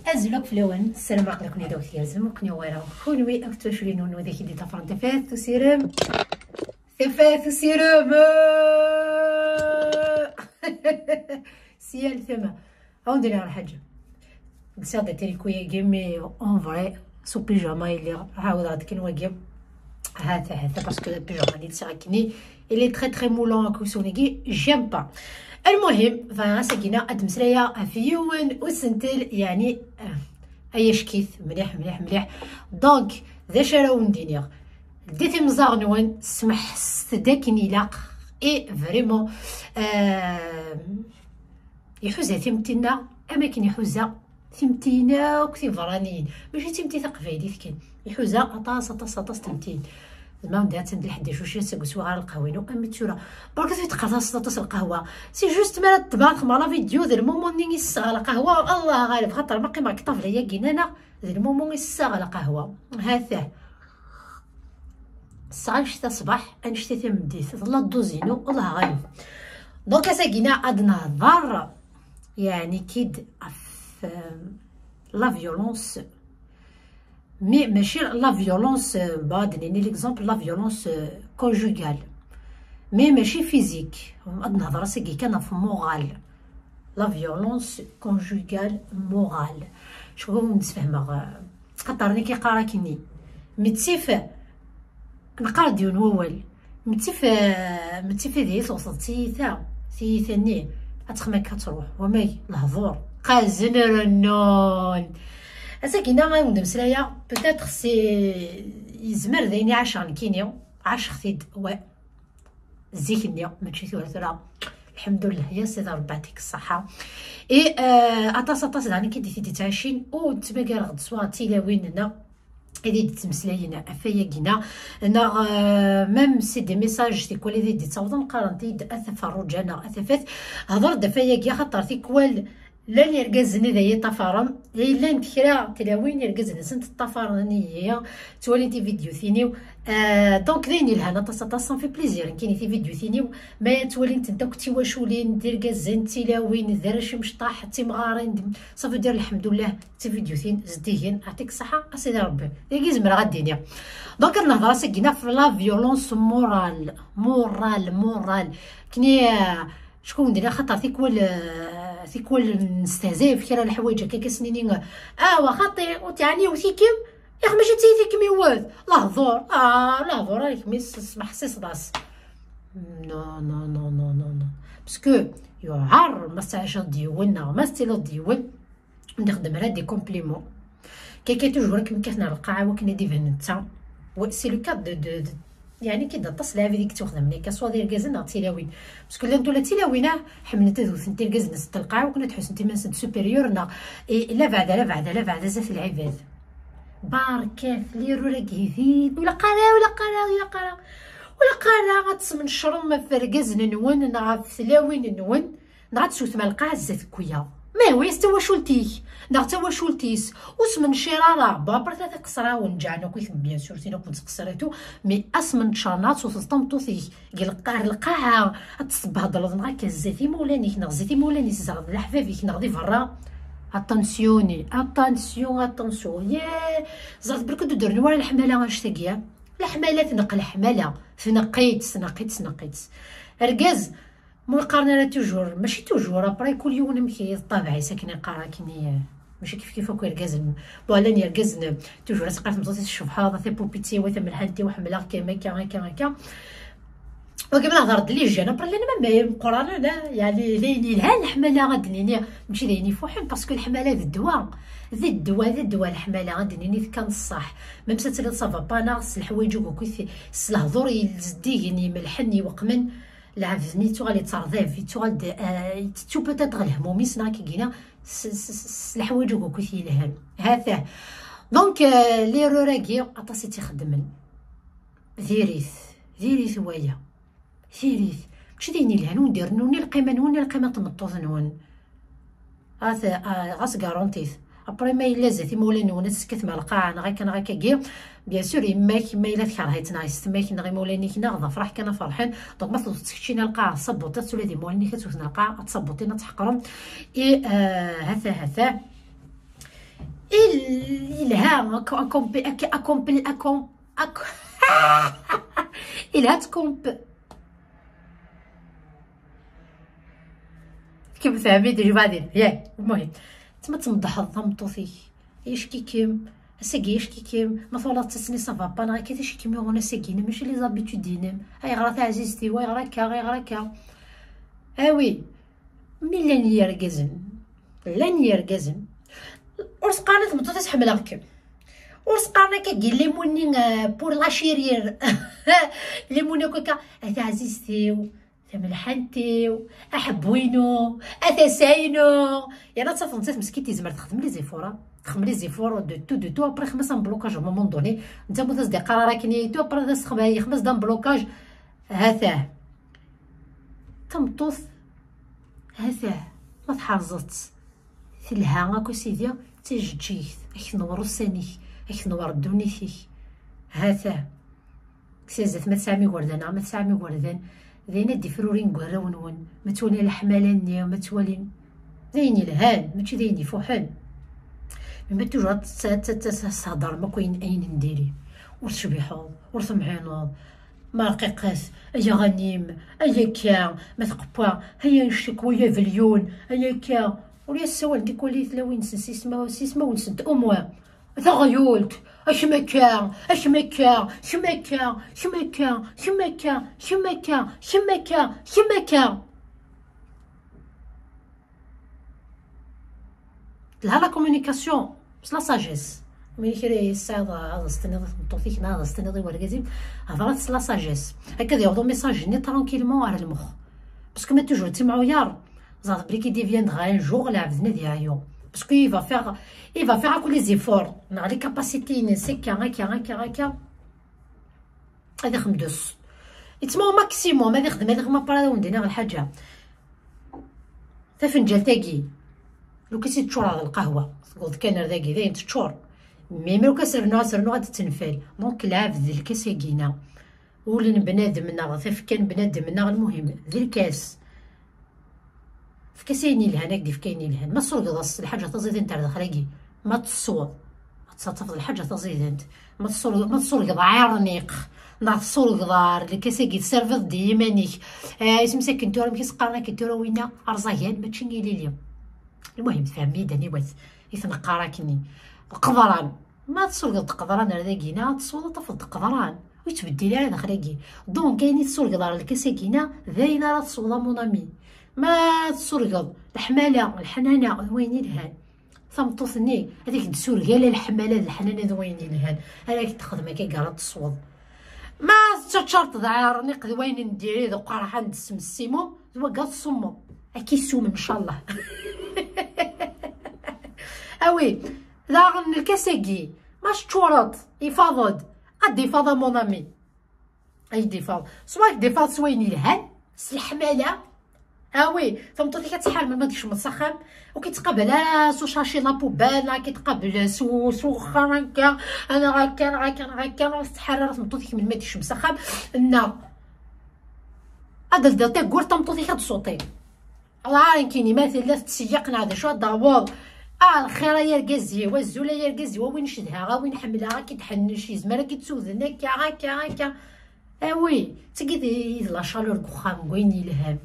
ازلك فلوان السلام عليكم داك تيرزم وكني ورا كونوي اكتشفي نونو ذاك اللي تفرن تفاث وسيرم تفاث وسيرم سيال ثما عندنا على حاجه قصاد تريكويا جيمي اون فري سو بيجاما اللي عاود كي نواجب هذا باسكو البيجاما اللي تساكني اللي تري مولون كوسونيكي جيم با. المهم فساكينا اد مسرايا فيون وسنتل يعني اي شكيث مليح مليح مليح. دونك ذا شراو ندير ديت مزارنون سمح ستداكني لاق اي فريمون يحوزها ثمتنا اماكن يحوزها ثمتينا وكثي فرانيين ماشي ثمتي تقفايدي كان يحوزها اطاس ثمتين زعما بدات عند الحداش وشي سكسوا على القهوه اما تشورا برك تقراص طاس القهوه سي جوست مالا تبارك مع لا فيديو ذا المومون ني الصغا القهوه الله غالب خاطر باقي ما كطف ليا كينانا ذا المومون الصغا القهوه هذا الصغا شتا صباح انشتي مديت ظل دوزينو الله غالب. دونك ساكينا اد نهضر يعني كيد لا فيولونس مي ماشي لا فيولونس بعدني ليكزامبل لا فيولونس كونجوغال مي ماشي فيزيك اد نهضر ساكي كان في مورال لا فيولونس كونجوغال مورال شكون نتفهمها خاطرني كيقرا كيني متسيف نقرا ديون وول متسيف ديال وصلتي ثاني اتخمك كتروح وماي الهضور قازن رنون اساكينا غنبدا مسلايا بوتيتر سي يزمر ذيني عشان كينيو عاش خديد زيكنيو ماشي ثورة الحمد لله يا سيدي ربي يعطيك الصحه اي اطاس يعني كي ديتي تعيشين او تما كاع غد سوا تيلاوين هنا اللي تمسلاينا افايا انا ميم سي دي ميساج تيكوال اللي دي تصاوض قارنتي اثفرج انا اثفات هضر دفايا كي خاطر تيكوال لا يركزني ذا يطفرم الا نكرا تلاوين يركزني سنت الطفراني هي توليتي فيديو ثينيو دونك ديني لهنا تصاصا في بليزير كاين في فيديو ثينيو ما تولي انت كنتي واشولين دير كازن تلاوين دار مشطاح تي مغارين صافي دير الحمد لله تي فيديو ثين زديين يعطيك الصحه اسيدي ربي اللي زمر غاديني. دونك نهضر سكينا في لا فيولونس مورال كني شكون ندير خاطر ثيكوال نستهزئ في كرا الحوايج هكا كسنيني وخاطي وتعني وثيكم يا ماشي تيثيكم يواذ لهضور لهضور عليك ميس سمح سي صداس نو باسكو يعر ما استعجل ديولنا ما ستيلو ديول نخدم على دي كومبليمون كي توجور كيما كنا القاعه وكنا ديفنتا و سي لو كاد دو يعني كي تصل هذه ديك تخدم لك سوا ديال كازنا تيلاوين باسكو لا نتولا تيلاوينا حملت ذوث نتي كازنا تلقاو وكنا تحس نتي ماسد سوبيريورنا لا بعد زاف العباد باركات لي روراك هذيد ولا قرا غتصمن شرم فركازنا نون نعرف ثلاوين نون نعرف سوث مع القاع زات كويا ما هو يستوى شولتيك نغتا شولتيس وسمن شرارة بابر ثلاثة قصرا ونجعنا كويس بيان سور تينا كنت قصريتو مي اسمن شانات وتطمطوثي القاعة تبهضل نغاك الزيتي مولانيك نغزيتي مولاني زغد لحفافيك نغدي فرا اتونسيون يا زغد بركو دودر نوار الحمالة غنشتاقيا الحمالة تنق الحمالة تنقيت ركاز مو قارنا لا توجور ماشي توجور ابري كل يوم مكي طبيعي ساكنه قارا كني ماشي كيف هكا يركزن بولا يركزن توجور سقات مزوتي الشبحه ثي بوبيتي وثم الحنتي وحمله كما هكا وكما نهضر لي جانا برا لنا ما قران لا يعني ليني لها الحمله غادنيني ماشي ليني فوحين باسكو الحمله ذي الدواء الحمله غادنيني كان الصح ميم ساتل صافا با ناقص الحوايج وكيف الهضور يزديني ملحني وقمن العفني توغالي ترضيف تو بوتيتر الهمومي سنا كينا الحوايج وكيف يلهن هذا دونك لي روراكي اطاسي تيخدمن ذيريث ويا ثيريث ماشي ديني لهن وندير نوني القيمه تمطوط نون هذا غاس كارونتيث ابري ما الا زاتي مولا نون تسكت مع القاعه غا كي بيان سور يماك ما الا تكرهيت نايس تماك نغي مولاني كنا غدا فرح كنا فرحين دونك ما تسكتينا القاعه صبوطات ولا دي مولاني كتوثنا القاعه تصبوطينا تحقرهم اي هذا إلهام إلها تكومب كيف فهميتي جو بعدين ياك. المهم تما تمضح ضمطوثي يشكي كيم ساكي يشكي كيم مثلا تسني صافا با انا كيفاش كيما وانا ساكينا ماشي لي زابيتود دينم هاي غرا عزيزتي واي غراكا غير غراكا اوي ملي لن يرقزن ورسقانا تمطو تسحمل غكم ورسقانا كاكي ليموني بور لا شيرير ليموني كاكا اتا عزيزتيو ملحنتيو احبوينو اتا ساينو يعني تصافن مسكيتي زمر تخدم لي زيفورا تخدم لي زيفور دو تو ابري خمس بلوكاج او مومون دوني انت موثاس دي قرارا كني تو ابري تخدم خمس دام بلوكاج هاثاه تمطوث هاثاه ما تحرزت تلها هاكو سيدي تيجيك اك نور سانيك اك نور دونيتيك هاثاه كسازات ما تسامي وردان ما تسامي وردان ذينا ديفرورين كراونون ما تولي الحمالاني وما تولي ذيني الهان ماشي ذيني فوحان ما توجور تهضر ما كاين اين نديري ورتشبيحو ورثمعينو ما رقيقات ايا غنيم ايا كا ما تقبا هيا نشكو يا فليون ايا كا وليا السوال ديك وليت لا وين سيسما ونسنت اموا ثغيولت اش مكا لا كومونيكاسيون بس لا ساجيس ملي كيري الساعه هذا استنى نطوفيك هذا استنى وركازيم هضرات لا ساجيس هكذا يعوضوا ميساج ني ترونكيلمون على المخ باسكو ما توجور تسمعوا يار زاد بري كي ديفيندغا ان جور لا عبدنا ديالو باسكو il va faire كل les efforts مع لي كاباسيتي نسكا هكا هذا خمدوس يتسمعوا ماكسيموم هذا خدمه هذا ما برا وندينا غير الحاجه تا فنجال تاكي لو كنتي تشور هذا القهوه تقول كان رداكي داين تشور مي لو كسرنا غادي تنفال دونك لعب ذي الكاس ياكينا ولين بنادمنا ثيف كان بنادمنا المهم ذي الكاس في كاسيني لهناك دي في كايني لهن ما تصور الحاجه تزيد انت داخلاكي ما تصور تصطف الحاجه تزيد انت ما تصور عرنيق نا تصور غدار اللي كاساكي تسيرفيض ديمانيك اسم كنتورا كيسقارنا كنتورا وينا ارزايان ماشي نيلي اليوم المهم تفهمي داني واث يتنقراكني القدران ما تصور القدران هذاكينا تصور طفل القدران ويتبدل على داخلاكي دونك كاينين تصور غدار الكاساكينا ذاينا راه تصور مونامي ما تسرقض الحماله الحنانه ويني لهان ثمطوثني هذيك تسرقه لا الحماله الحنانه ويني لهان هذاك تخدم هكا قرات تصوض ما تشرط ذعرني قدوين نديري ذو قرحه ندسم السيمو ذو قاط صمو اكي سوم ان شاء الله اوي لا الكاساكي ماش تشورط يفاضد قد يفاض مونامي اي ديفاض سواء ديفاض سويني لهان الحماله وي فهمتي كتحال ما ديكش مسخن وكيتقابل سو شاشي لا بوبال كيتقابل سو خرنكا انا غاكا تحرر فهمتي من ما ديكش مسخن نا هذا الدلتا كور تمطوطي كتصوتي الله كايني مثلا تسيقنا هذا شو داوود الخير يا ركازي والزوله يا ركازي وين نشدها وين نحملها كيتحنش يزمر كيتسوذنا هكا وي تيجي لا شالور كوخام وين لها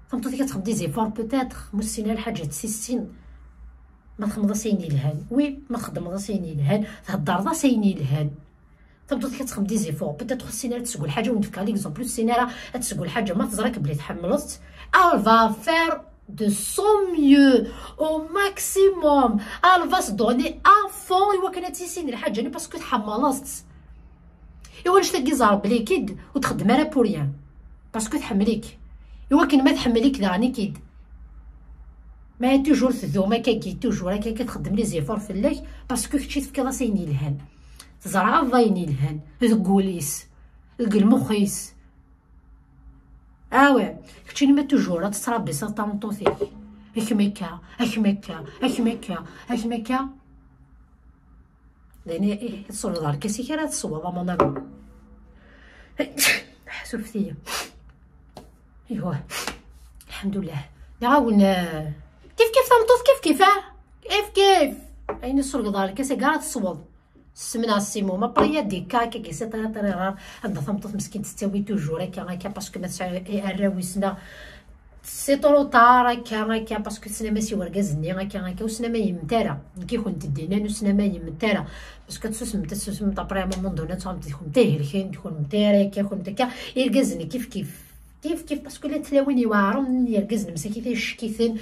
فهمتي كتخدم دي زيفور بوتيتر مسينا الحاجات سيستين ما تخدم سيني لهان وي ما تخدم سيني لهان تهضر ذا سيني لهان فهمتي كتخدم دي زيفور بوتيتر السيناره تسقول حاجه وندفك عليك زومبلو السيناره تسقول حاجه ما تزرك بلي تحملت elle va faire de son mieux au maximum elle va se donner à fond ايوا كانت تيسين الحاجه ني باسكو تحملت ايوا واش تلقي زارب ليكيد وتخدم على بوريان باسكو تحمليك ايوا كان ما تحمليك داني كيد ما توجور تذوما كي توجور هكا كتخدم لي زيفور في الليل باسكو كنتي تفكي راسيني لهان تزرع فايني لهان تقوليس المخيس وي كنتي ما توجور تتربي سطامطوثي هكمكا لاني تصور دار كاسي كي تصور ماما حسوا فيا ايوا الحمد لله نعاون كيف تمطوط كيف اين السرق دارك سي كاع تصوض السمنه السيمو ما بريا ديكا كي سي طريرار عندها ثمطط مسكين تستوي توجور هكا باسكو ما تسع الراويسنا سي طرو طار هكا باسكو سنا ماشي وركازني هكا وسنا ما يمتارا كي كنت دينا وسنا ما يمتارا باسكو تسوسم طابري مومون دونات تكون تاهلكين تكون متارا كون هكا يركازني كيف باسكو لا تلاويني واعرم يركزني مساكي شكيثن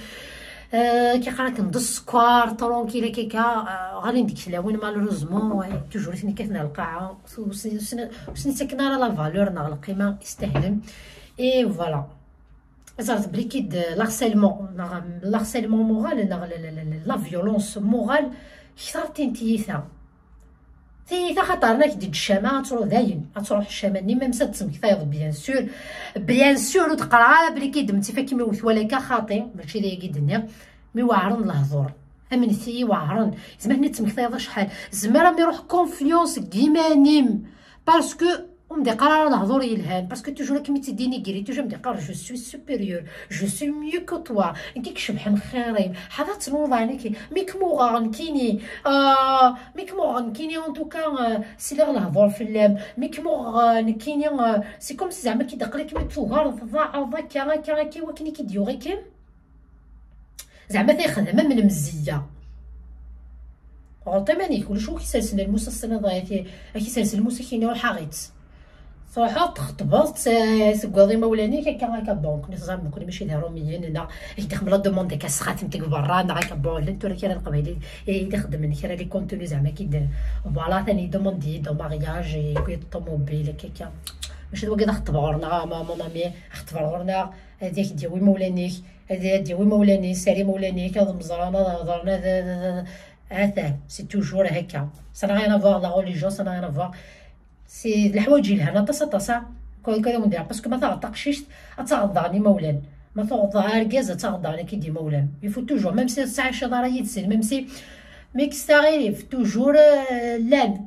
كي قراك ندص السكر طرونكيلا كيكا غادي نديك تلاوين مالوروزمون توجور ثني كتنا القاعه وسني ساكنه على لا فالور نا القيمه يستاهل اي فوالا زعما بريكيد لارسيلمون مورال لا فيولونس مورال كثر تيثا خاطرنا كي تجي الشامه تروح داين تروح الشامه ني ميم سا تسمك فايض بيان سور وتقرا بلي كيدمتي فكيما وثوالك خاطي ماشي اللي كيدنيا مي واعرن الهضور امنتي واعرن زعما هنا تسمك فايض شحال زعما راه يروح كونفيونس كيمانيم باسكو ومدي قرار الهضور يلهان باسكو توجور كيما تديني كيري توجور مدي قرار جو سوي سوبيريور جو سوي ميو كو توا كيك شبحن خيرين حدا تنوضاني كي ميك موغان كيني ميك موغان كيني ان توكا سي لغ الهضور في اللام ميك موغان كيني سي كوم سي زعما كيدق لك مي توغار ضاع كا وكني كيديوغي كيم زعما تيخدم من مزيه غلطي ماني كلشي كيسلسل الموسى السنه ضايتي كيسلسل الموسى كيني والحاغيت صراحه تخطبات سكواضي مولاني هكا بون كنت زعما كوني ماشي داروميين انا يدخل لا دوموند ديك السخات نتاك برا انا هكا بون انت راه كاين القبيله يخدم من كرا لي كونتوني زعما كي فوالا ثاني دوموندي دو مارياج يكوي طوموبيل هكاكا ماشي دابا كي نخطبورنا مون امي خطبورنا هذيك ديوي مولانيك هذا ديوي مولاني ساري مولانيك هذا مزرانه هضرنا هذا سي توجور هكا سا نا غيان افوار لا ريليجيون سا نا غيان افوار سي الحوايج يلهنا طاسا كذا وندير باسكو ما تغطقشيش تغضاني مولان ما تغضى ركازه تغضاني كي دي مولان يفو توجور ميم سي ساعه شهر يتسن ميم سي ميكستاري توجور لان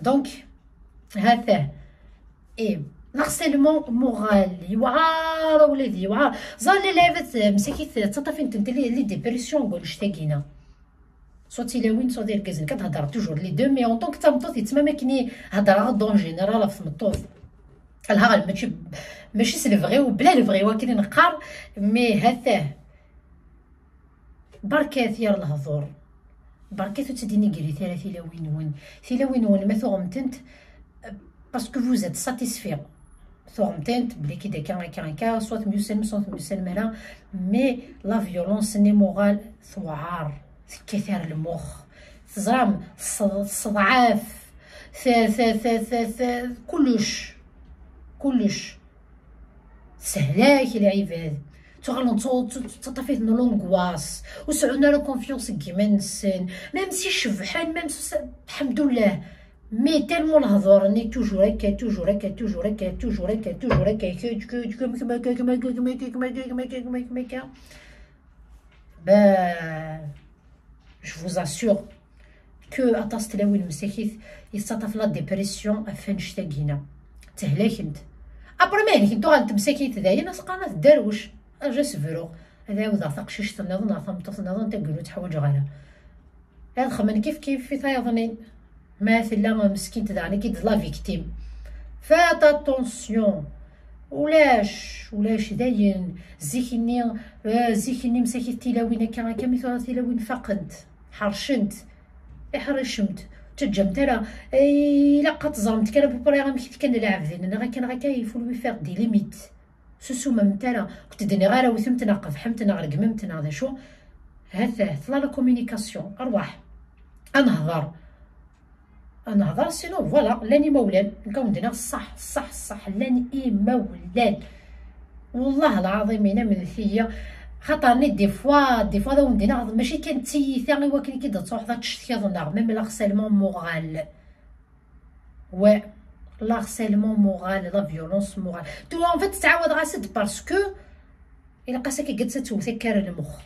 دونك هذا اي لارسيلمون مورال يوعار ولادي يوعار زال لي لعبت مساكيت تطفين تنت لي ديبرسيون نقول شتاكينا صوتي لاوين صوتي الكازن كتهضر توجور لي دو مي اون طونك تمطوط يتما ما كاينين هضره دون جينيرال في المطوط الها ماشي سي الفغي وبلا الفغي ولكن نقار مي هذا بركات ثير الهضور بركات تديني كري ثلاثي وين ما ثغمتنت باسكو فوز ات ساتيسفي ثغمتنت بلي كي داكا صوت مسلم هنا مي لا فيولونس ني مورال ثوعار كثير المخ زرام الصضعاف كلش سهلاك العباد تغلون تطفيت نو لونغواس وسعونا لا كونفيونس كيما نسن ميم سي شبحان ميم الحمد لله مي تالمون الهضور ني توجور هكا je vous assure que أطاس تلاوي المساكيث يستطف لا ديبرسيون أفن شتاقينا تهلاك انت أبرا مالك انتو غنتمساكيت دايا ناس قانا تداروش أجا سفرو هذا وذا ثقشيش تنظن ثمطف نظن تقولو تحوج غالا هذا خمن كيف في ثايظنين مثلا مسكين تدعني كي لا فيكتيم فات اتونسيون ولاش داين زيكني مساكيت تلاوين هكا مثلا تلاوين فقنت حرشنت حرشمت تجمت راه الا قتزرمت كان ببريغ مكيت كان العبدين انا كان يفولوي فيغ دي ليميت سوسوما متالا كنت دني غير وثمتنا قفحمتنا غرقممتنا هذا شو هذا لا كومونيكاسيون ارواح انا هضر سينو فوالا لاني مولان نكون دينا صح لاني مولان والله العظيم انا من ثيا خاطرني دي فوا دا وندينا ماشي كان تيثا غير ولكن كي تروح ذا تشتكي ظنها ميم لارسيلمون مورال لارسيلمون مورال لا فيولونس مورال تو ان فيت تعاود غاسد باسكو الا قاسك قلت توثكر المخ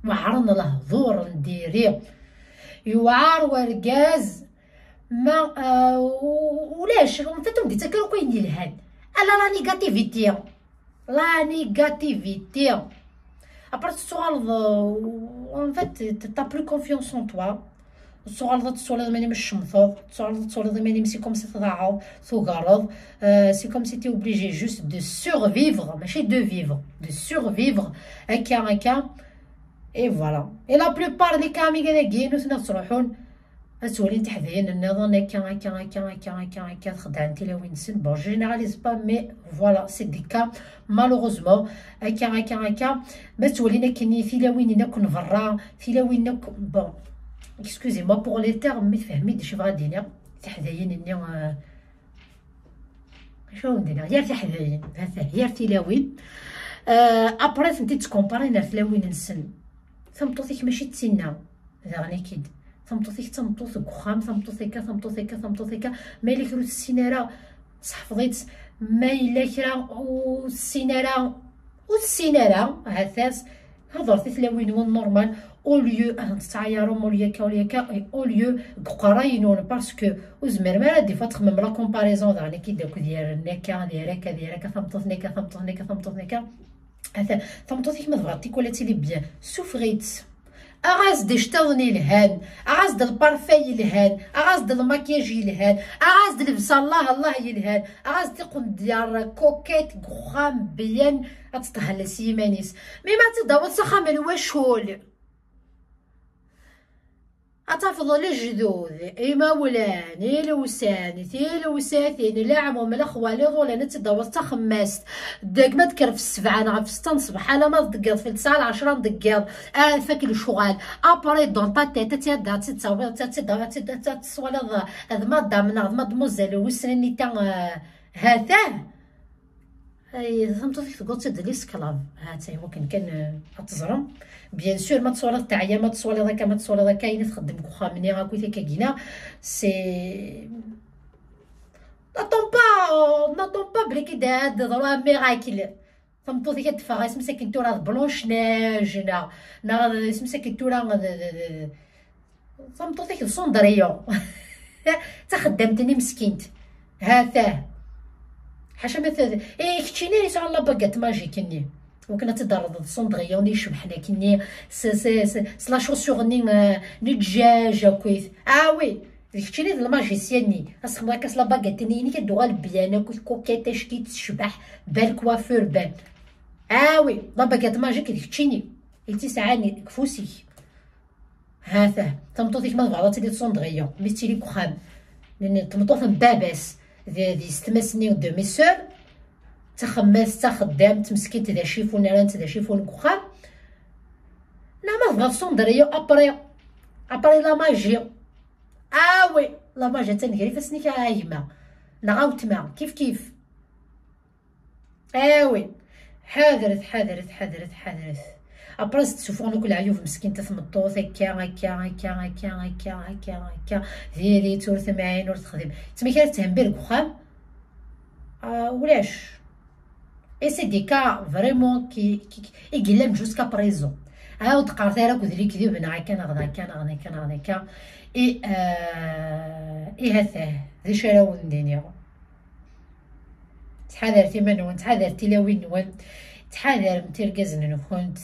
وعرنا الهضور نديري يوعار وركاز ما ولاش نتاتهم دي تاكلو كاين الهان الا لا نيغاتيفيتي après tu auras en fait t'as plus confiance en toi تصوالد ماني مش شمطوط، تصوالد ماني سي كوم سي تضعف توغرض، سي كوم سي تي اوبليجي جوست دو سورفيفغ ماشي دو فيفغ، دو سورفيفغ هكا اي فوالا. اي لا بلوبار لي كامي كداكين وثنا تروحون تولين تحذين النظام هكا تخدع انت لوين سن بون جينيراليز با مي فوالا سي دي كا مالوغوزمون هكا ما تولينا كني في لوين نكون فرا في لوين نكون بون اكسكوزي موا بوغ لي تيرم مي تفهمي شي بغا دينا تحذين اني شنو ندير غير تحذين هذا غير تلاوين ابري انت تكومبارينا في لوين نسن ثمطوطيك ماشي تسنى هذا غني كيد ثمطوطيك تمطوط كخام ثمطوطيكا ما الا كرو السيناره تحفظيت ما الا كرا والسيناره هثاس هضرتي تلاوين هو نورمال او ليو تتعايروا موليكا او ليو قراينون باسكو وزمر ما دي فوا تخمم لا كومباريزون داني كي داك ديال نكا ثمطوط نكا هذا ثمطوطيك ما تبغيتيك ولا تيلي بيان سوفريت اغاز دي شطوني لهان اغاز د البارفاي لهان اغاز د الماكياج لهان اغاز د لبس الله يلهان اغاز تقون ديال كوكيت كخام بيان تطهل سيمانيس مي ما تداو تسخم الوشول أتفضل الجذوذ إما ولاني لوساني لوساتين لاعمو من الأخوالي ولا نتداوز تخماست داك ما تكرف السبعة غف 6 صباح على ما تدقيض في 9 10 دقيض فاك الشغال أبري دون طاتي تتيدا تتصاوب تتصوالض هذا ما دامنا هذا ما دموزل وسنني تا هاتاه اي فهمتي تقول تدلي سكلاف هاتي ممكن كان تزرم بيان سور ما تصوالد تاعيا ما تصوالد هكا كاينه تخدم كوخا مني هاكو تا كاينه سي نطون با بلي كي داد ضرا ميراكل فهمتو ديك تفاغ اسم ساكن راه بلونش ناج نا اسم ساكن راه فهمتو ديك الصندريه تا خدامتني مسكينت هاتاه حاشا مثلا كتشيني يسعى الله باكات ماجيكني وكنا تدرد الصندغيه وني شبحنا كني سلا شوسيغ ني دجاجه كويس وي كتشيني د الماجيسياني اسخما كاس لا باكات ني كدوغال بيان كوكيتاش كي تشبح بالكوافور بان وي لا باكات ماجيك كتشيني تسعاني كفوسي هذا تمطوطيك ما بعضات لي الصندغيه ميتيلي كخام لان تمطوط باباس دي ستمسني دو مي سور تخماس تخدام تمسكين تدا شيفون راه تدا شيفون كخام لا ما بغا الصندريه ابري لا ماجي وي لا ماجي تنقري فاسني كايما نغاوت ما كيف وي حذرت ابرز تشوفون كل عيوب مسكين تثمطوط هكا ديري تورث معين ور تخدم تما كي تهم بالك وخام ولاش اي سي دي كا فريمون كي يقلم جوسكا بريزون عاود قرات لك ودري كذب انا كان غدا اي هذا ذي شراو ندير تحذرتي منون تحذرتي لوين نون تحذر متركزن نكونت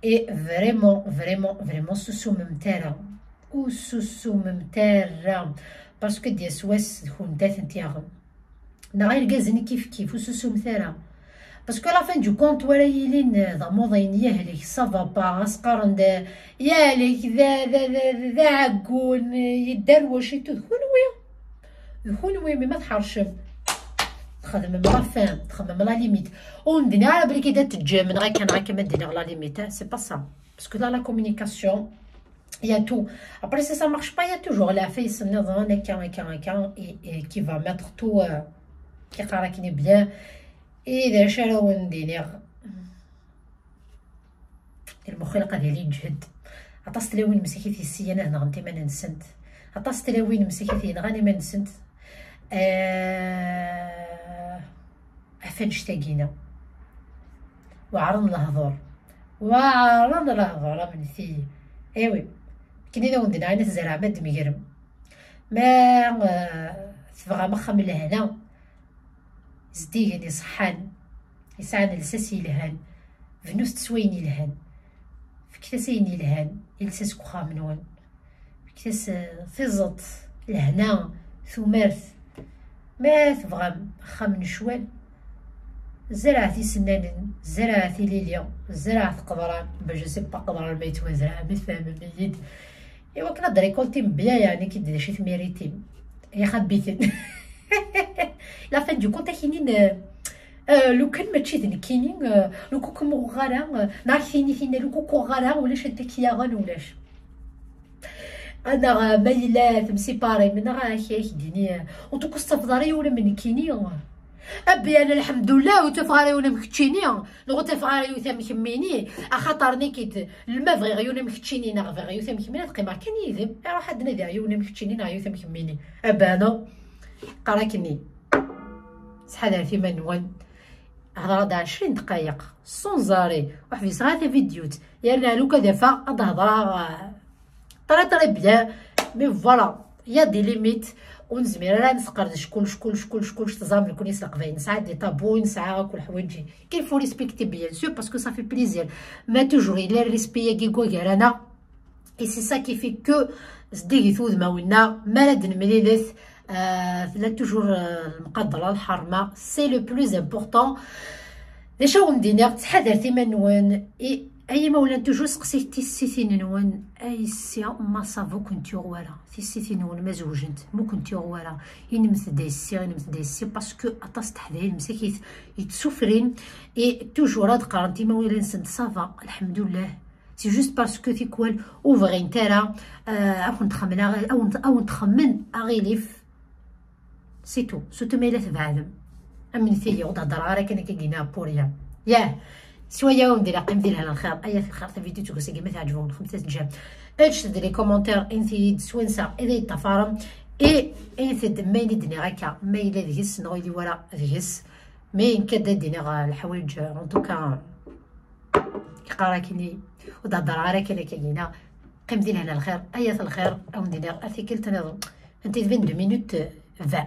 اي فريمون سوسو ممتارة باسكو ديال سواس تكون دات نتياغم نا غير كازني كيف وسوسو ممتارة باسكو لا فين دو كونت ولا يلين ضموضين يهلك صافا با اسقارن يالك ذا عقون يدروش يكون وي ما تحرشم تخدم مع فان تخدم لا ليميت وندير على بلي كي تتجامل غير كان ما ندير لا ليميت سي با سا باسكو لا كومونيكاسيون يا تو ابري سي سا مارش با يا توجور لا فيس النظام هكا كي فا ميتر تو كي قراكني بيان اذا شراو ندير المخلقه ديالي تجهد عطاس تلاوين مسكيتي السيانه هنا غنتي ما نسنت عطاس تلاوين مسكيتي غاني ما نسنت عفاش تاقينا وعرض الهضور من ثي ايوي كني دا وندنا عينا تزرع ماد ميرم ما تبغى مخم لهنا زديغني صحان يسعان لساسي لهان فنوس تسويني لهان فكتاسيني لهان يلساس كخا منون كيس تزط الهنا ثمارت ما تبغى خا من شوال زرعتي سنان زرعتي ليليا زرعت قدران جو سي با قدران ما يتوزرع ما فاهم ميت ايوا كنهضر ريكولتي مبيا يعني كيدير شي ثميريتي يا خبيتي لا فان دو كونت كاينين لو كان ماشي ذن كاينين لو كوكو مغارا نهار ثاني لو كوكو غارا ولاش هداك ياغان ولاش انا مايلات مسيباري من راه كيديني وتوك استفضاري ولا من كيني ابي انا الحمد لله وتفغاري ولا مكتشيني لو تفغاري وثا مكميني اخاطرني كيت الماء فغي غيونا مكتشيني نا فغي وثا مكميني تقيما كان يذب روح حد نادي عيونا مكتشيني نا وثا مكميني ابانا قراكني سحال في منون هضره 20 دقائق صونزاري واحد في صغار فيديوت يرنا لو كذا فا هضره طري بيان مي فوالا يا دي ليميت ونزمير راه نسقرد شكون تزام يكون يسلق فين ساعه دي طابون ساعه كل حوايجي كاين فو ريسبكتي بيان سور باسكو صافي بليزير ما توجور الا ريسبي كيكو غيرانا اي سي سا كي في كو صديقي ثوذ ماونا مالاد نمليلث لا توجور المقدره الحرمه سي لو بلوز امبورطون ديجا وندير تحذر ثمن نوان اي مولا توجور سقسيت تيسيتين نوان اي سي ما صافو كنتي غوالا تيسيتين نوان ما زوجنت مو كنتي غوالا ينمت دايسي باسكو اطاس تحذير مساكيت يتسفرين اي توجور هاد قرنتي مولا نسنت صافا الحمد لله سي جوست باسكو تيكوال اوفغين ترى او نتخمن او نتخمن اغيليف سي تو سوتو ميلات بعدم امن ثيا وتهضر غير كان كينا بوريا ياه شويه وندير قيم ديالها الخير اي الخير في فيديو تقول سيكي ما تعجبون 5 جام اش ديري كومونتير انتي سوينسا اذا تفارم انتي دميني دني غاكا ما الا ديس نغيلي ورا ديس مي كدا دينا الحوايج ان توكا كيقراكني وتهضر غير كان كاينه قيم ديالها الخير اي الخير او ندير ارتيكل تنظم انتي 22 مينوت 20